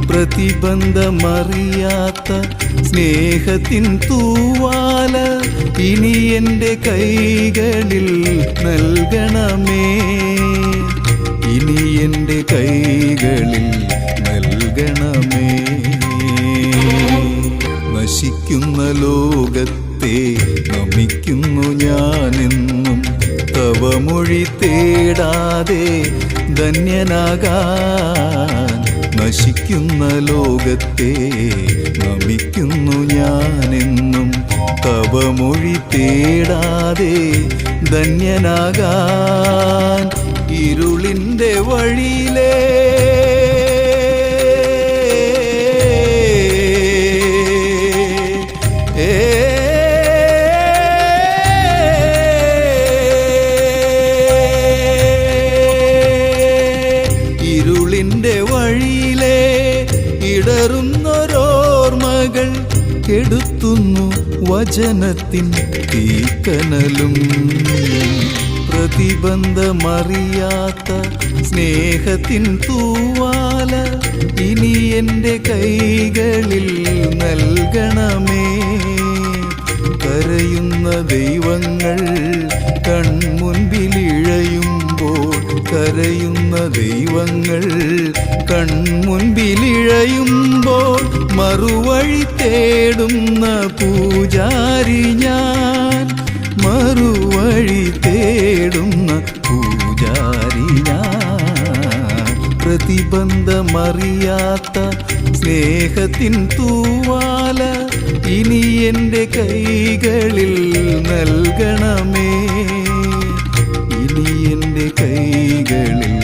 പ്രതിബന്ധമറിയാത്ത സ്നേഹത്തിൻ തൂവാല ഇനി എൻ്റെ കൈകളിൽ നൽകണമേ, ഇനി എൻ്റെ കൈകളിൽ നൽകണമേ. നശിക്കുന്ന ലോകത്തെ നമിക്കുന്നു ഞാനെന്നും, തവ മൊഴി തേടാതെ ധന്യനാകാൻ. നശിക്കുന്ന ലോകത്തെ നമിക്കുന്നു ഞാനെന്നും, തവ മൊഴി തേടാതെ ധന്യനാകാൻ. ഇരുളിൻ്റെ വഴിയിലേ ഇരുളിൻ്റെ വഴിയിലെ ഇടറുന്നൊരോർമ്മകൾ കെടുത്തുന്നു വചനത്തിൻ തീക്കനലും. പ്രതിബന്ധമറിയാത്ത സ്നേഹത്തിൻ തൂവാല ഇനി എൻ്റെ കൈകളിൽ നൽകണമേ. കരയുന്ന ദൈവങ്ങൾ കൺമുൻപിലിഴയുമ്പോൾ, കരയുന്ന ദൈവങ്ങൾ കൺമുൻപിലിഴയുമ്പോൾ മറുവഴി തേടുന്ന പൂജാരി ഞാൻ, മറുവഴി തേടുന്ന പൂജാരി ഞാൻ. പ്രതിബന്ധമറിയാത്ത സ്നേഹത്തിൻ തൂവാല ഇനി എൻ്റെ കൈകളിൽ നൽകണമേ, ഇനി എൻ്റെ കൈകളിൽ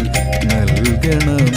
നൽകണമേ.